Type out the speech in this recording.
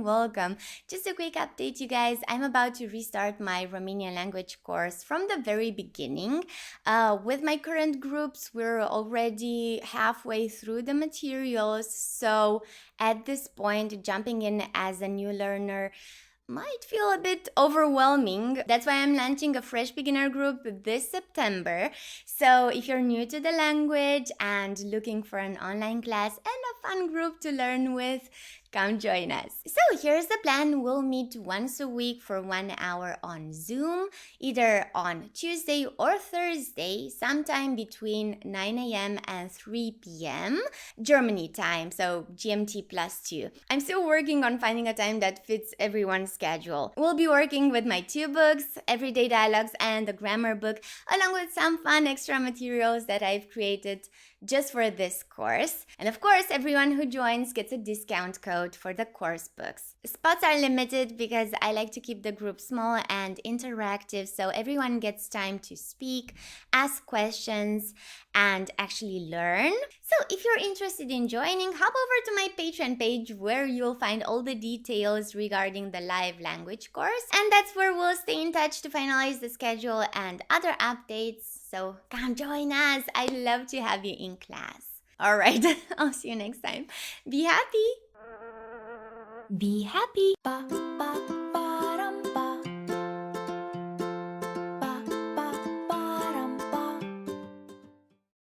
welcome. Just a quick update, you guys. I'm about to restart my Romanian language course from the very beginning. With my current groups, we're already halfway through the materials. So at this point, jumping in as a new learner might feel a bit overwhelming. That's why I'm launching a fresh beginner group this September. So if you're new to the language and looking for an online class and a fun group to learn with, come join us. So here's the plan. We'll meet once a week for 1 hour on Zoom, either on Tuesday or Thursday, sometime between 9 a.m. and 3 p.m. Germany time, so GMT +2. I'm still working on finding a time that fits everyone's schedule. We'll be working with my 2 books, Everyday Dialogues and the Grammar book, along with some fun extra materials that I've created just for this course. And of course, everyone who joins gets a discount code for the course books. Spots are limited because I like to keep the group small and interactive so everyone gets time to speak, ask questions, and actually learn. So if you're interested in joining, hop over to my Patreon page where you'll find all the details regarding the live language course. And that's where we'll stay in touch to finalize the schedule and other updates. So come join us. I'd love to have you in class. All right, I'll see you next time. Be happy. Be happy. Ba, ba, ba.